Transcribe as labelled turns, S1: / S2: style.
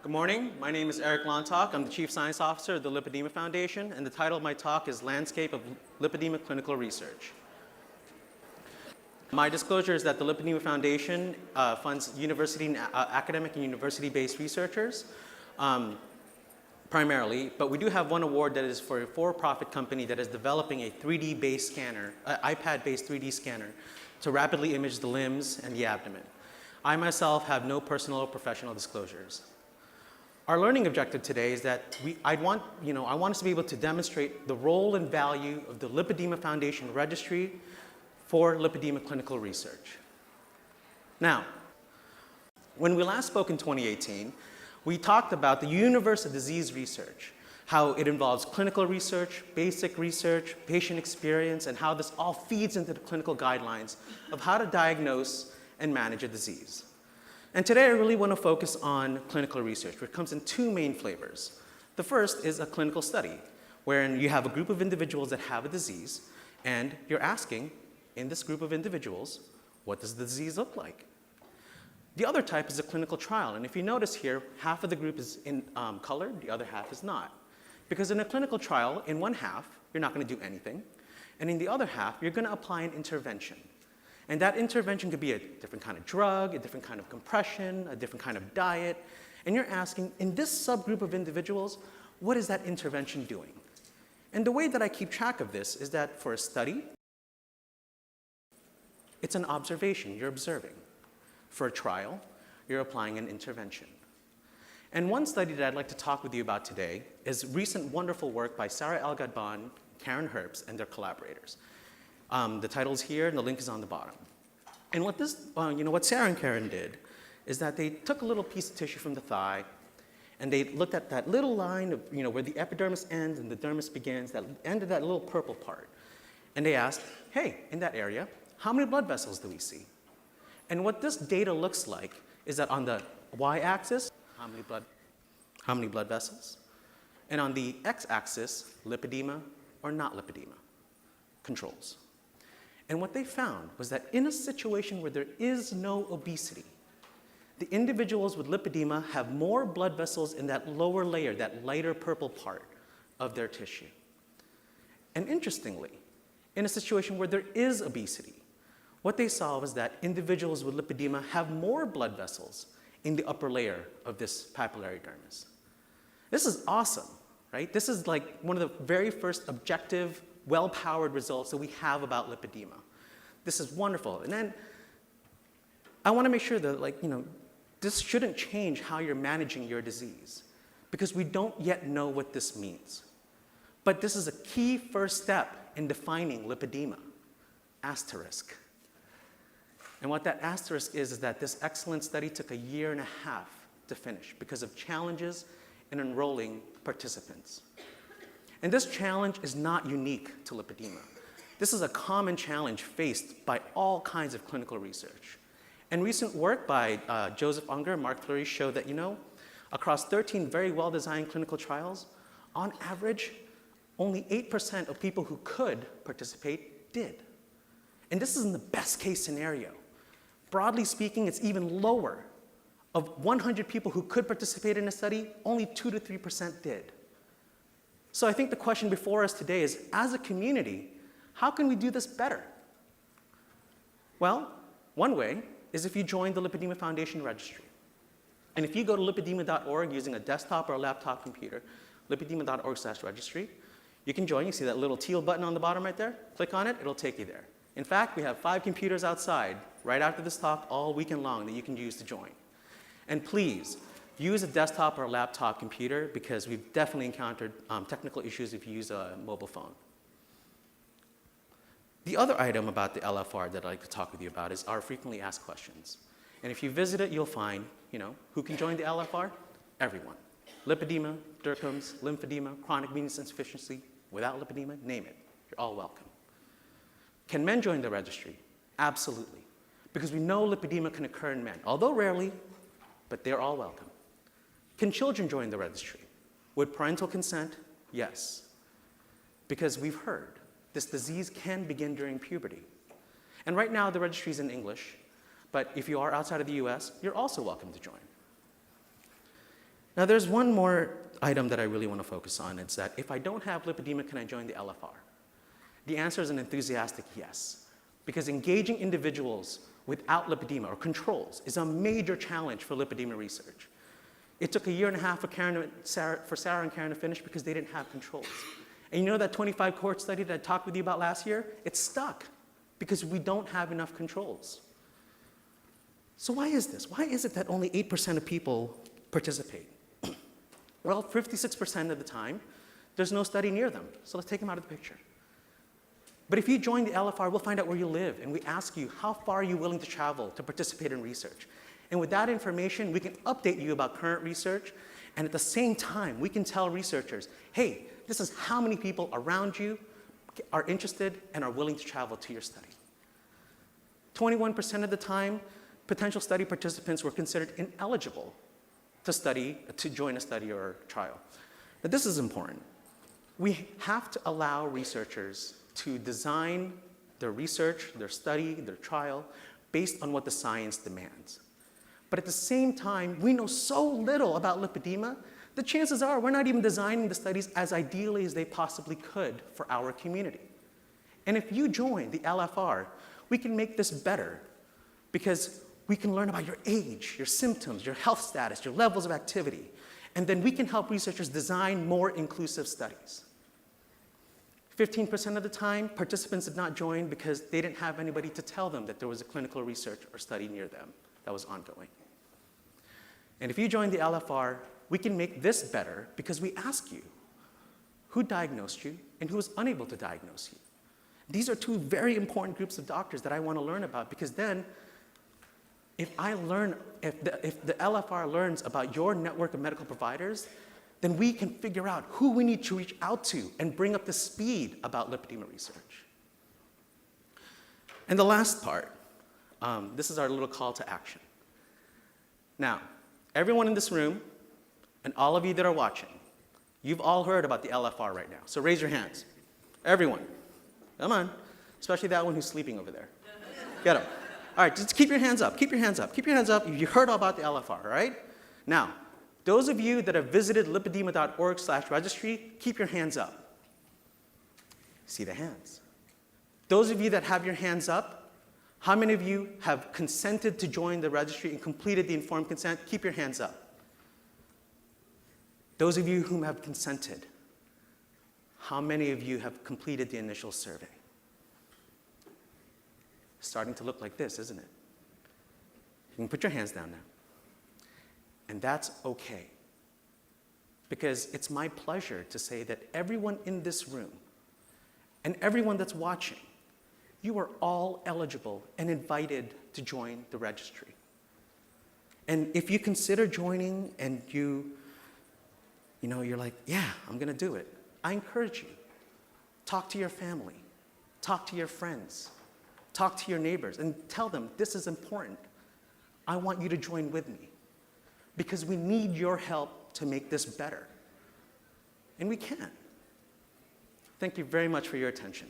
S1: Good morning. My name is Eric Lontok. I'm the Chief Science Officer of the Lipedema Foundation, and the title of my talk is Landscape of Lipedema Clinical Research. My disclosure is that the Lipedema Foundation funds academic and university-based researchers primarily, but we do have one award that is for a for-profit company that is developing a 3D-based scanner, iPad-based 3D scanner, to rapidly image the limbs and the abdomen. I myself have no personal or professional disclosures. Our learning objective today is that I want us to be able to demonstrate the role and value of the Lipedema Foundation Registry for lipedema clinical research. Now, when we last spoke in 2018, we talked about the universe of disease research, how it involves clinical research, basic research, patient experience, and how this all feeds into the clinical guidelines of how to diagnose and manage a disease. And today I really want to focus on clinical research, which comes in two main flavors. The first is a clinical study, wherein you have a group of individuals that have a disease, and you're asking, in this group of individuals, what does the disease look like? The other type is a clinical trial, and if you notice here, half of the group is in colored, the other half is not. Because in a clinical trial, in one half, you're not going to do anything, and in the other half, you're going to apply an intervention. And that intervention could be a different kind of drug, a different kind of compression, a different kind of diet. And you're asking, in this subgroup of individuals, what is that intervention doing? And the way that I keep track of this is that for a study, it's an observation, you're observing. For a trial, you're applying an intervention. And one study that I'd like to talk with you about today is recent wonderful work by Sarah El-Gadban, Karen Herbst, and their collaborators. The title's here, and the link is on the bottom. And what Sarah and Karen did is that they took a little piece of tissue from the thigh, and they looked at that little line of, where the epidermis ends and the dermis begins, that end of that little purple part. And they asked, hey, in that area, how many blood vessels do we see? And what this data looks like is that on the y-axis, how many blood vessels? And on the x-axis, lipedema or not lipedema, controls. And what they found was that in a situation where there is no obesity, the individuals with lipedema have more blood vessels in that lower layer, that lighter purple part of their tissue. And interestingly, in a situation where there is obesity, what they saw was that individuals with lipedema have more blood vessels in the upper layer of this papillary dermis. This is awesome, right? This is like one of the very first objective, well-powered results that we have about lipedema. This is wonderful. And then I want to make sure that, this shouldn't change how you're managing your disease, because we don't yet know what this means. But this is a key first step in defining lipedema, asterisk. And what that asterisk is that this excellent study took 1.5 years to finish because of challenges in enrolling participants. And this challenge is not unique to lipedema. This is a common challenge faced by all kinds of clinical research. And recent work by Joseph Unger and Mark Fleury showed that, across 13 very well-designed clinical trials, on average, only 8% of people who could participate did. And this is in the best case scenario. Broadly speaking, it's even lower. Of 100 people who could participate in a study, only 2 to 3% did. So I think the question before us today is, as a community, how can we do this better? Well, one way is if you join the Lipedema Foundation Registry. And if you go to lipedema.org using a desktop or a laptop computer, lipedema.org/registry, you can join. You see that little teal button on the bottom right there? Click on it, it'll take you there. In fact, we have 5 computers outside right after this talk all weekend long that you can use to join. And please, use a desktop or a laptop computer, because we've definitely encountered technical issues if you use a mobile phone. The other item about the LFR that I'd like to talk with you about is our frequently asked questions. And if you visit it, you'll find, who can join the LFR? Everyone. Lipedema, DIRCMs, lymphedema, chronic venous insufficiency, without lipedema, name it. You're all welcome. Can men join the registry? Absolutely. Because we know lipedema can occur in men, although rarely, but they're all welcome. Can children join the registry? With parental consent? Yes. Because we've heard this disease can begin during puberty. And right now, the registry is in English, but if you are outside of the US, you're also welcome to join. Now, there's one more item that I really want to focus on. It's that if I don't have lipedema, can I join the LFR? The answer is an enthusiastic yes, because engaging individuals without lipedema or controls is a major challenge for lipedema research. It took 1.5 years for Sarah and Karen to finish because they didn't have controls. And you know that 25 cohort study that I talked with you about last year? It's stuck because we don't have enough controls. So why is this? Why is it that only 8% of people participate? Well, 56% of the time, there's no study near them. So let's take them out of the picture. But if you join the LFR, we'll find out where you live, and we ask you, how far are you willing to travel to participate in research? And with that information, we can update you about current research, and at the same time, we can tell researchers, hey, this is how many people around you are interested and are willing to travel to your study. 21% of the time, potential study participants were considered ineligible to join a study or trial. But this is important. We have to allow researchers to design their research, their study, their trial, based on what the science demands. But at the same time, we know so little about lipedema, the chances are we're not even designing the studies as ideally as they possibly could for our community. And if you join the LFR, we can make this better because we can learn about your age, your symptoms, your health status, your levels of activity, and then we can help researchers design more inclusive studies. 15% of the time, participants did not join because they didn't have anybody to tell them that there was a clinical research or study near them that was ongoing. And if you join the LFR, we can make this better because we ask you who diagnosed you and who was unable to diagnose you. These are two very important groups of doctors that I want to learn about because then if the LFR learns about your network of medical providers, then we can figure out who we need to reach out to and bring up the speed about lipedema research. And the last part, this is our little call to action. Now, everyone in this room and all of you that are watching, you've all heard about the LFR right now. So raise your hands. Everyone. Come on. Especially that one who's sleeping over there. Get him. All right, just keep your hands up. Keep your hands up. Keep your hands up if you heard all about the LFR, all right? Now, those of you that have visited lipedema.org/registry, keep your hands up. See the hands. Those of you that have your hands up, how many of you have consented to join the registry and completed the informed consent? Keep your hands up. Those of you who have consented, how many of you have completed the initial survey? Starting to look like this, isn't it? You can put your hands down now. And that's okay. Because it's my pleasure to say that everyone in this room and everyone that's watching, you are all eligible and invited to join the registry. And if you consider joining and you're like, yeah, I'm going to do it, I encourage you. Talk to your family. Talk to your friends. Talk to your neighbors and tell them this is important. I want you to join with me because we need your help to make this better. And we can. Thank you very much for your attention.